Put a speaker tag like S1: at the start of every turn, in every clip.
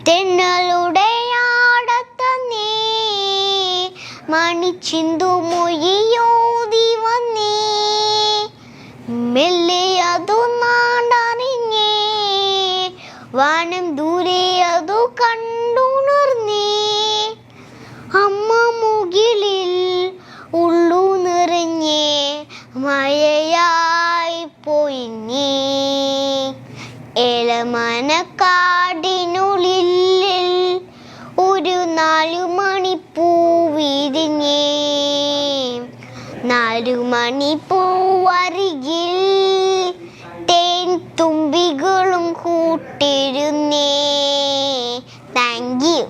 S1: തെന്നലുടെ ആടത്തന്നേ മണിച്ചിന്തു മൊഴിയോതി വന്നേ മെല്ലെ അതു നാടറിഞ്ഞേ വാനം ദൂരെ അതു കണ്ടുണർന്നേ അമ്മ മുകിലിൽ ഉള്ളു നിറഞ്ഞേ മഴയായി പോയിഞ്ഞേ ഏലമനക്കാടിനുള്ളിൽ ഒരു 4 മണിപ്പൂ വിരിഞ്ഞേ 4 മണിപ്പൂ അരികിൽ തേൻ തുമ്പികളും കൂട്ടിരുന്നേ. Thank you.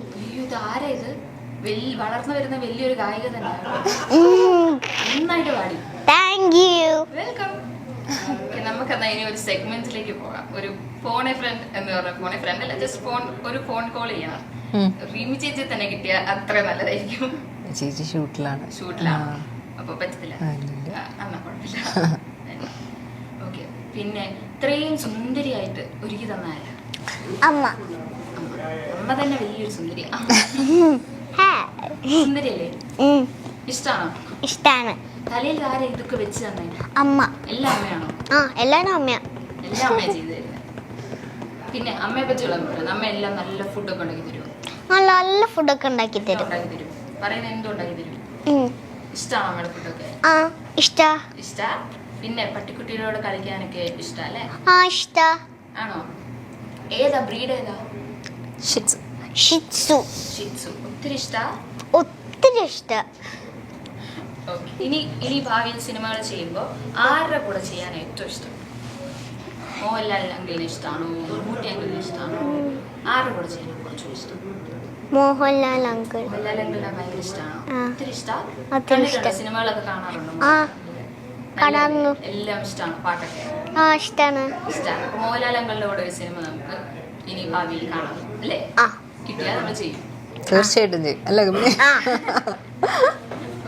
S2: വളർന്നു വരുന്ന വലിയൊരു ഗായിക തന്നെ. നന്നായിട്ട് പാടി.
S1: Thank you.
S2: വെൽക്കം. നമുക്കെന്നാ ഇനി ഒരു സെഗ്മെന്റിലേക്ക് പോകാം. ഒരു ഫോൺ എ ഫ്രണ്ട് എന്ന് പറഞ്ഞ ഫോൺ എ ഫ്രണ്ട് അല്ല, ജസ്റ്റ് ഒരു ഫോൺ കോൾ ചെയ്യണം. റീമി ചേച്ചി തന്നെ കിട്ടിയ അത്ര നല്ലതായിരിക്കും.
S3: ചേച്ചി ഷൂട്ടിലാണ്.
S2: അപ്പൊ പറ്റത്തില്ല. എന്നാ കുഴപ്പമില്ല. ഓക്കെ. പിന്നെ ഇത്രയും സുന്ദരിയായിട്ട് ഒരുക്കി തന്നായ
S1: അമ്മ.
S2: അമ്മ തന്നെ വലിയൊരു സുന്ദരിയാ. സുന്ദരിയല്ലേ? ഇഷ്ടാണോ?
S1: ഇഷ്ടാണ്.
S2: തലയിൽ ആരെ ഇതൊക്കെ വെച്ച് തന്നെ?
S1: അമ്മ.
S2: എല്ലാ അമ്മയാണോ?
S1: എല്ലാരും അമ്മയാ.
S2: എല്ലാ അമ്മയും ചെയ്തു തരുന്നത്. പിന്നെ അമ്മയെ പറ്റിയുള്ള അമ്മ എല്ലാം നല്ല ഫുഡൊക്കെ ഉണ്ടാക്കി തരുമോ?
S1: നല്ല ഫുഡൊക്കെ ഉണ്ടാക്കി തരും.
S2: പറയുന്നത് എന്തോ ഉണ്ടാക്കി തരും. ഇഷ്ടമാണോ അമ്മയുടെ ഫുഡൊക്കെ?
S1: ഇഷ്ടാ.
S2: പിന്നെ പട്ടിക്കുട്ടികളോട് കളിക്കാനൊക്കെ ഇഷ്ടല്ലേ?
S1: ഇഷ്ടാ.
S2: ആണോ? ഏതാ ബ്രീഡ്? ഏതാ?
S1: ഷിറ്റ്സു.
S2: ഒത്തിരി ഇഷ്ടാ. ഇനി ഭാവിയിൽ സിനിമകൾ ചെയ്യുമ്പോൾ ആരുടെ കൂടെ ചെയ്യാൻ ഏറ്റവും ഇഷ്ടം? മോഹൻലാൽ അങ്കിളിന് ഇഷ്ടമാണോ? മമ്മൂട്ടി അങ്കിളിന് ഇഷ്ടമാണോ? ആരുടെ കൂടെ ചെയ്യാൻ കുറച്ചും ഇഷ്ടം?
S1: മോഹൻലാൽ അങ്കിൾ.
S2: മോഹൻലാൽ അങ്കിളിനെ ഭയങ്കര ഇഷ്ടമാണോ? ഒത്തിരി ഇഷ്ടമാണ്. സിനിമകളൊക്കെ കാണാറുണ്ടോ?
S1: കാണാറുണ്ട്.
S2: എല്ലാം ഇഷ്ടമാണ്. പാട്ടൊക്കെ
S1: ഇഷ്ടാണ്.
S2: അപ്പൊ മോഹൻലാൽ അങ്കിളിന്റെ കൂടെ ഒരു സിനിമ നമുക്ക് ഇനി ഭാവിയിൽ കാണാം അല്ലേ? കിട്ടിയാൽ നമ്മൾ ചെയ്യും.
S3: തീർച്ചയായിട്ടും ചെയ്യും അല്ലേ?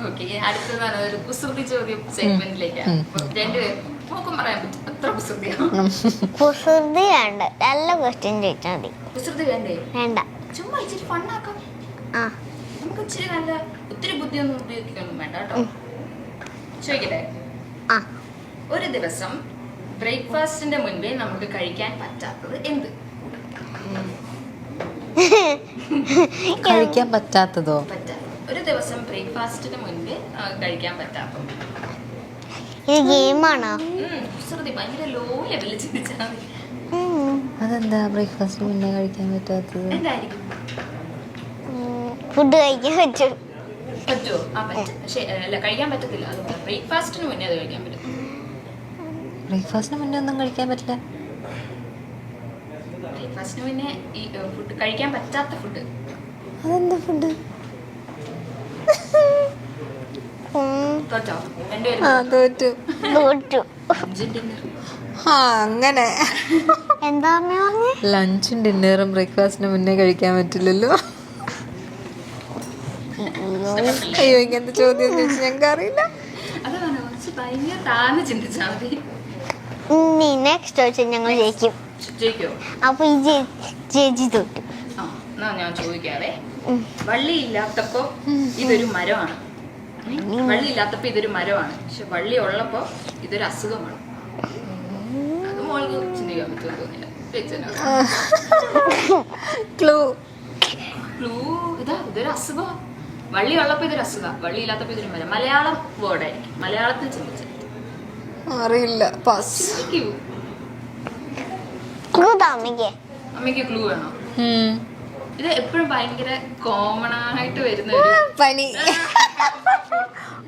S2: ഓക്കെ. അടുത്തതാണ് ഒരു കുസൃതി ചോദ്യം സെഗ്മെന്റിലേക്കാണ്. രണ്ടുപേരും നോക്കും പറയാൻ പറ്റും. അത്ര കുസൃതിയാണ്.
S1: കുസൃതി വേണ്ട, നല്ല ക്വസ്റ്റ്യൻ ചോദിച്ചാൽ മതി.
S2: കുസൃതി വേണ്ടേ?
S1: വേണ്ട.
S2: ചുമ്മാ ഇച്ചിരി ഫണ്ണാക്കാം. നമുക്ക് ഇച്ചിരി നല്ല ഒത്തിരി ബുദ്ധിയൊന്നും ഉപയോഗിക്കൊന്നും വേണ്ട കേട്ടോ. ചോദിക്കട്ടെ? ഒരു ദിവസം ബ്രേക്ക്ഫാസ്റ്റിന്റെ മുൻപേ നമുക്ക് കഴിക്കാൻ പറ്റാത്തത് എന്ത്?
S3: കഴിക്കാൻ പറ്റാത്തതോ?
S2: ഒരു ദിവസം ബ്രേക്ക്ഫാസ്റ്റിന് മുൻപേ കഴിക്കാൻ പറ്റാത്തത്.
S1: ഇത് ഗെയിമാണോ?
S2: കുസൃതി ഭയങ്കര ലോ ലെവലിൽ ചിന്തിച്ചാൽ മതി.
S3: അതെന്താ ബ്രേക്ക്ഫാസ്റ്റിന് മുന്നേ കഴിക്കാൻ പറ്റാത്തത്?
S2: എന്തായിരിക്കും?
S1: ഫുഡ് കഴിക്കാൻ പറ്റുമോ?
S2: പറ്റും. പക്ഷെ അല്ല, കഴിക്കാൻ പറ്റത്തില്ല. അതുകൊണ്ട് ബ്രേക്ക്ഫാസ്റ്റിന് മുന്നേ അത് കഴിക്കാൻ പറ്റും.
S3: ബ്രേക്ക്ഫാസ്റ്റിന് മുന്നേ ഒന്നും കഴിക്കാൻ പറ്റില്ല.
S2: ബ്രേക്ക്ഫാസ്റ്റിന് മുന്നേ ഈ ഫുഡ് കഴിക്കാൻ പറ്റാത്ത ഫുഡ്.
S3: അതെന്താ ഫുഡ്? തോറ്റു. അങ്ങനെ
S1: എന്താ
S3: ലഞ്ചും ഡിന്നറും ബ്രേക്ക്ഫാസ്റ്റിന് മുന്നേ കഴിക്കാൻ പറ്റില്ലല്ലോ. അയ്യോ, ഇങ്ങനത്തെ ചോദ്യം ഞങ്ങൾക്ക് അറിയില്ല.
S1: നെക്സ്റ്റ് ചോദിച്ചാൽ ഞങ്ങൾ ജയിക്കും. അപ്പൊ ഈ ചേച്ചി തൊട്ടു.
S2: ഞാൻ ചോദിക്കാവേ. വള്ളിയില്ലാത്തപ്പോ ഇതൊരു മരമാണ്. വള്ളിയില്ലാത്തപ്പോ ഇതൊരു മരമാണ്. പക്ഷെ വള്ളി ഉള്ളപ്പോ ഇതൊരു അസുഖമാണ്. അത് മോൾക്ക് ചിന്തിക്കാൻ പറ്റുമെന്ന് തോന്നില്ല. ഇതൊരു അസുഖം. വള്ളി ഉള്ളപ്പോ ഇതൊരു അസുഖം, വള്ളി ഇല്ലാത്തപ്പോ ഇതൊരു മരം. മലയാളം വേർഡായിരിക്കും. മലയാളത്തിൽ ചിന്തിച്ചു.
S3: അറിയില്ല.
S2: അമ്മയ്ക്ക് ക്ലൂ വേണോ? ഇത് എപ്പോഴും ഭയങ്കര കോമൺ ആയിട്ട് വരുന്ന
S3: പനി.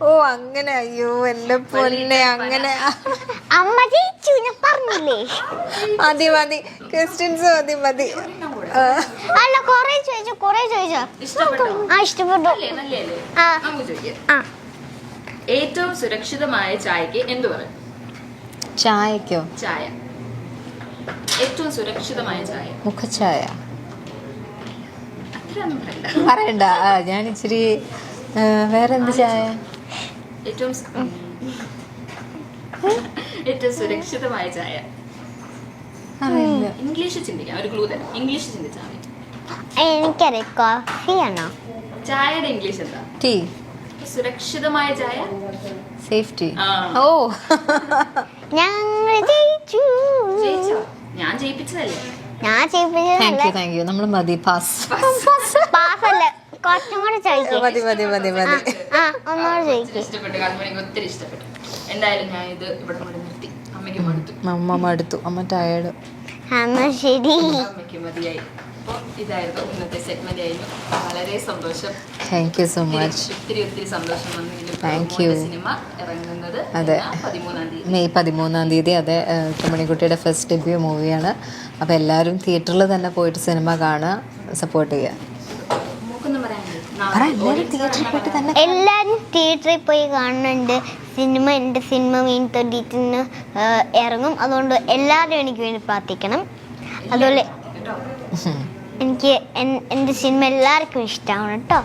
S3: ഓ അങ്ങനെ. അയ്യോ എന്റെ പൊന്നെ, അങ്ങനെ.
S1: അമ്മ ജയിച്ചു, ഞാൻ പറഞ്ഞില്ലേ.
S3: മതി ക്വസ്റ്റ്യൻസ് മതി.
S1: അല്ല, കൊറേ ചോദിച്ചോ. ഇഷ്ടപ്പെട്ടു.
S2: ഏറ്റവും സുരക്ഷിതമായ ചായക്ക് എന്ത് പറയും?
S3: ചായക്കോ?
S2: ചായ. ഏറ്റവും സുരക്ഷിതമായ ചായ.
S3: മുഖച്ചായ. പറയണ്ട. ഞാൻ ഇച്ചിരി വേറെന്ത് ചായ?
S2: ഏറ്റവും സുരക്ഷിതമായ ചായ. ഇംഗ്ലീഷ് ചിന്തിക്കാം. ഒരു ക്ലൂ തരാം. ഇംഗ്ലീഷ് ചിന്തിച്ചാൽ മതി.
S1: എനിക്കറിയാം, കോഫിയാണോ?
S2: ചായയുടെ ഇംഗ്ലീഷ് എന്താ?
S3: ടീ.
S2: സുരക്ഷിതമായ ചായ.
S3: സേഫ്റ്റി.
S2: ആ.
S3: ഓ
S1: ഞങ്ങൾ ജയിച്ചു.
S2: ജയിച്ചോ? ഞാൻ ജയിപ്പിച്ചതല്ലേ?
S1: ഞാൻ ചെയ്യിപ്പിച്ചതല്ല.
S3: Thank you. നമ്മൾ മതി, പാസ്.
S1: പാസല്ല, കുറച്ചും കൂടെ ചോദിക്കും.
S3: മതി മതി മതി മതി.
S1: ആ, ഒന്നുകൂടെ
S2: ഒത്തിരി
S1: ചോദിക്കും.
S2: ഇഷ്ടപ്പെട്ടു, കാരണം എനിക്ക് ഒത്തിരി ഇഷ്ടപ്പെട്ടു. എന്തായാലും ഞാൻ ഇത് ഇവിടെ കൊണ്ട് നിർത്തി. അമ്മയ്ക്ക് മടുത്തു.
S3: അമ്മ മടുത്തു, അമ്മ ടയേർഡ്.
S1: എന്നാ ശരി.
S2: അമ്മയ്ക്ക് മതിയായി. അപ്പോൾ ഇതായിരുന്നു ഇന്നത്തെ സെഗ്മെന്റ് ആയിരുന്നു. വളരെ സന്തോഷം.
S3: Thank you so much.
S2: ഒത്തിരി ഒത്തിരി സന്തോഷം വന്നെങ്കിലും
S3: Thank you.
S2: സിനിമ ഇറങ്ങുന്നത്
S3: അതെ.
S2: 13-ാം തീയതി.
S3: മെയ് 13-ാം തീയതി. അതെ, കുമണിക്കുട്ടിയുടെ ഫസ്റ്റ് ഡെബ്യൂ മൂവിയാണ്. അപ്പോൾ എല്ലാവരും തിയേറ്ററിൽ തന്നെ പോയിട്ട് സിനിമ കാണുക, സപ്പോർട്ട് ചെയ്യുക.
S2: നമുക്കൊന്നും പറയാനില്ല.
S3: എല്ലാവരും തിയേറ്ററിൽ പോയിട്ട് തന്നെ
S1: എല്ലാരും തിയേറ്ററിൽ പോയി കാണുന്നുണ്ട്. എൻ്റെ സിനിമ മെയിൻ 30 ഇറങ്ങും. അതുകൊണ്ട് എല്ലാവരും എനിക്ക് വേണ്ടി പ്രാർത്ഥിക്കണം. അതുപോലെ
S2: കേട്ടോ.
S1: എനിക്ക് എൻ്റെ സിനിമ എല്ലാവർക്കും ഇഷ്ടമാണ് കേട്ടോ.